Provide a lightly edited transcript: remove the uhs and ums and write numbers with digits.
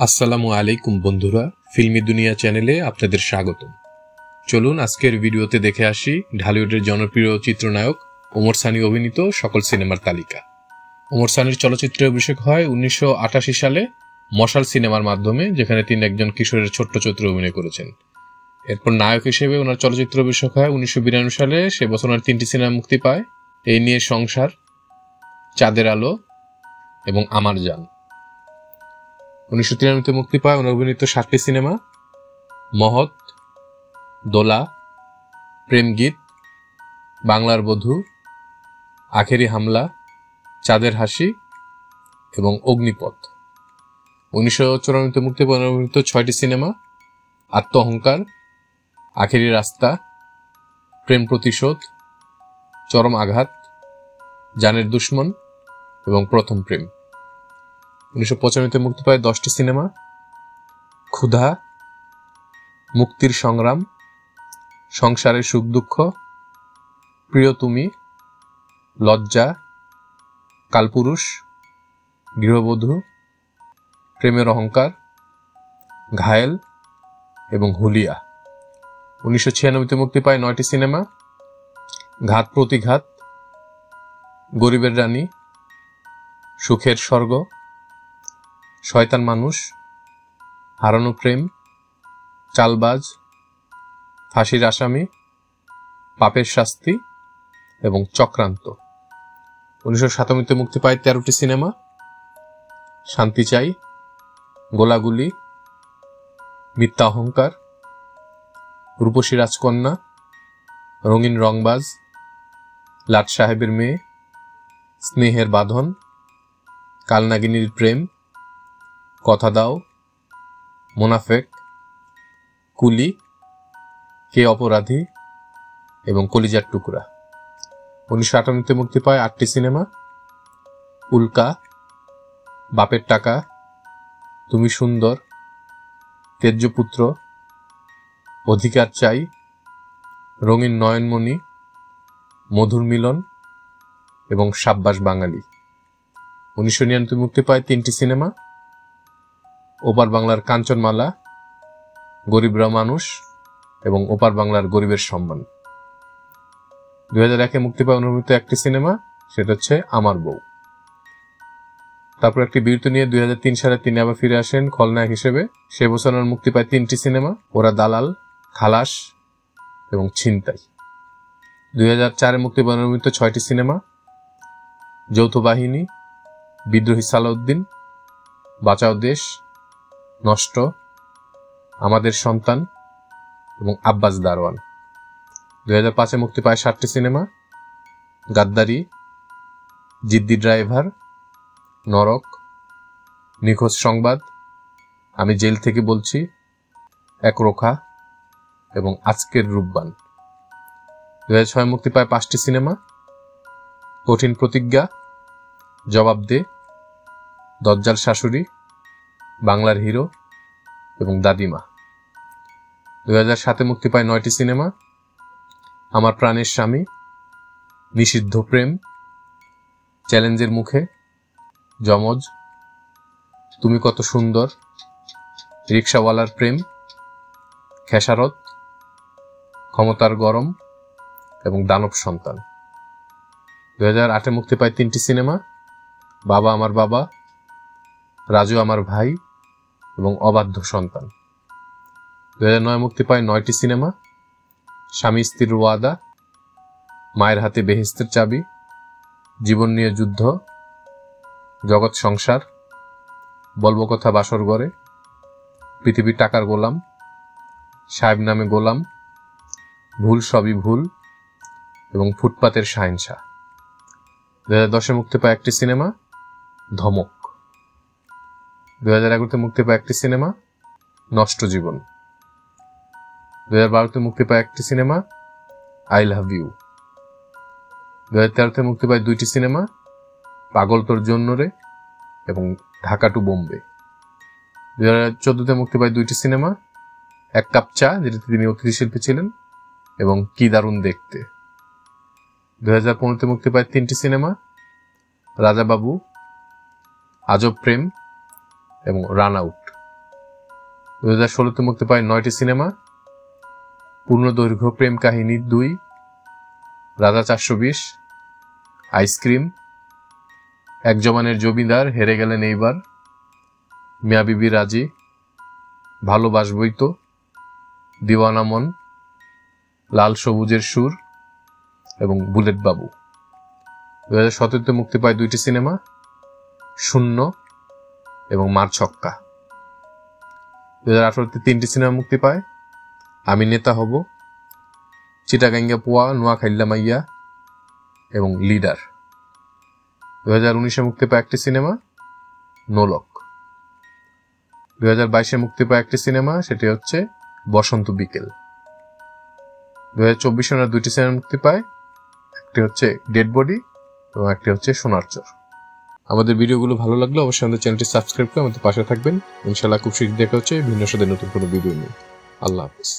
আসসালামু আলাইকুম বন্ধুরা, ফিল্মি দুনিয়া চ্যানেলে আপনাদের স্বাগতম। চলুন আজকের ভিডিওতে দেখে আসি ঢালিউডের জনপ্রিয় চিত্রনায়ক ওমর সানি অভিনীত সকল সিনেমার তালিকা। ওমর সানির চলচ্চিত্রে অভিষেক হয় 1988 সালে মশাল সিনেমার মাধ্যমে, যেখানে তিনি একজন কিশোরের ছোট্ট চরিত্রে অভিনয় করেছেন। এরপর নায়ক হিসেবে ওনার চলচ্চিত্র অভিষেক হয় 1992 সালে। সে বছর ওনার 3টি সিনেমা মুক্তি পায়: এই নিয়ে সংসার, চাঁদের আলো এবং আমার জান। 1993 মুক্তি পায় ওনার অভিনীত 7টি সিনেমা: মহৎ, দোলা, প্রেমগীত, বাংলার বধূ, আখেরি হামলা, চাঁদের হাসি এবং অগ্নিপথ। 1994 মুক্তি পায় ওনার অভিনীত 6টি সিনেমা: আত্ম অহংকার, আখেরি রাস্তা, প্রেম প্রতিশোধ, চরম আঘাত, জানের দুশ্মন এবং প্রথম প্রেম। 1995 মুক্তি পায় 10টি সিনেমা: ক্ষুধা, মুক্তির সংগ্রাম, সংসারের সুখ দুঃখ, প্রিয় তুমি, লজ্জা, কালপুরুষ, গৃহবধূ, প্রেমের অহংকার, ঘায়েল এবং হুলিয়া। 1996 মুক্তি পায় 9টি সিনেমা: ঘাত প্রতিঘাত, গরিবের রানী, সুখের স্বর্গ, শয়তান মানুষ, হারানো প্রেম, চালবাজ, ফাঁসির আসামি, পাপের শাস্তি এবং চক্রান্ত। 1997 মুক্তি পায় 13টি সিনেমা: শান্তি চাই, গোলাগুলি, মিথ্যা অহংকার, রূপসী রাজকন্যা, রঙিন রংবাজ, লাট সাহেবের মেয়ে, স্নেহের বাঁধন, কালনাগিনীর প্রেম, কথা দাও, মোনাফেক, কুলি, কে অপরাধী এবং কলিজার টুকরা। 1998 মুক্তি পায় 8টি সিনেমা: উল্কা, বাপের টাকা, তুমি সুন্দর, তেজ্যপুত্র, অধিকার চাই, রঙিন নয়নমণি, মধুর মিলন এবং সাব্বাস বাঙালি। 1999 মুক্তি পায় 3টি সিনেমা: ওপার বাংলার কাঞ্চনমালা, গরিবরা মানুষ এবং ওপার বাংলার গরিবের সম্মান। 2001 মুক্তি পায় অভিনীত একটি সিনেমা, সেটা হচ্ছে আমার বউ। তারপর একটি বিরতি নিয়ে 2003 সালে তিনি আবার ফিরে আসেন খলনায়ক হিসেবে। সে বছর মুক্তি পায় 3টি সিনেমা: ওরা দালাল, খালাস এবং ছিনতাই। 2004 মুক্তি পায় অভিনীত 6টি সিনেমা: যৌথ বাহিনী, বিদ্রোহী সালাউদ্দিন, বাঁচাও দেশ, নষ্ট, আমাদের সন্তান এবং আব্বাস দারওয়ান। 2005 মুক্তি পায় 7টি সিনেমা: গাদ্দারি, জিদ্দি ড্রাইভার, নরক, নিখোঁজ সংবাদ, আমি জেল থেকে বলছি, একরোখা এবং আজকের রূপবান। 2006 মুক্তি পায় 5টি সিনেমা: কঠিন প্রতিজ্ঞা, জবাব দে, দজ্জাল শাশুড়ি, বাংলার হিরো এবং দাদিমা। 2007 মুক্তি পায় 9টি সিনেমা: আমার প্রাণের স্বামী, নিষিদ্ধ প্রেম, চ্যালেঞ্জের মুখে, যমজ, তুমি কত সুন্দর, রিক্সাওয়ালার প্রেম, খেসারত, ক্ষমতার গরম এবং দানব সন্তান। 2008 মুক্তি পায় 3টি সিনেমা: বাবা আমার বাবা, রাজু আমার ভাই এবং অবাধ্য সন্তান। 2009 মুক্তি পায় 9টি সিনেমা: স্বামী স্ত্রীর ওয়াদা, মায়ের হাতে বেহেশতের চাবি, জীবন নিয়ে যুদ্ধ, জগৎ সংসার, বলবো কথা বাসর ঘরে, পৃথিবী টাকার গোলাম, সাহেব নামে গোলাম, ভুল সবই ভুল এবং ফুটপাতের শাহেনশাহ। 2010 মুক্তি পায় একটি সিনেমা, ধমক। 2011 মুক্তি পায় একটি সিনেমা, নষ্ট জীবন। 2012 মুক্তি পায় একটি সিনেমা, আই লাভ ইউ। 2013 মুক্তি পায় 2টি সিনেমা, পাগল তোর জন্য রে এবং ঢাকা টু বোম্বে। 2014 মুক্তি পায় 2টি সিনেমা, এক কাপ চা, যেটাতে তিনি অতিথি শিল্পী ছিলেন, এবং কি দারুণ দেখতে। 2015 মুক্তি পায় 3টি সিনেমা, রাজাবাবু, আজব প্রেম এবং রান আউট। 2016-তে মুক্তি পায় 9টি সিনেমা। পূর্ণদৈর্ঘ্য প্রেম কাহিনী 2, রাজা 420, আইসক্রিম, এক জমানের জমিদার, হেরে গেলেন এইবার, মিয়া বিবি রাজি, ভালোবাসবই তো, দিওয়ানা মন, লাল সবুজের সুর এবং বুলেট বাবু। 2017-তে মুক্তি পায় 2টি সিনেমা, শূন্য এবং মার ছক্কা। 2018-তে 3টি সিনেমা মুক্তি পায়, আমি নেতা হব, চিটাগাঙ্গা পোয়া নোয়াখাইল্লা মাইয়া এবং লিডার। 2019-এ মুক্তি পায় 1টি সিনেমা, নোলক। 2022-এ মুক্তি পায় 1টি সিনেমা, সেটি হচ্ছে বসন্ত বিকেল। 2024-এ 2টি সিনেমা মুক্তি পায়, একটি হচ্ছে ডেড বডি এবং একটি হচ্ছে সোনার চর। আমাদের ভিডিওগুলো ভালো লাগলে অবশ্যই আমাদের চ্যানেলটি সাবস্ক্রাইব করে আমাদের পাশে থাকবেন। ইনশাআল্লাহ খুব শীঘ্রই দেখা হচ্ছে ভিন্ন স্বাদের নতুন কোনো ভিডিও নিয়ে। আল্লাহ হাফেজ।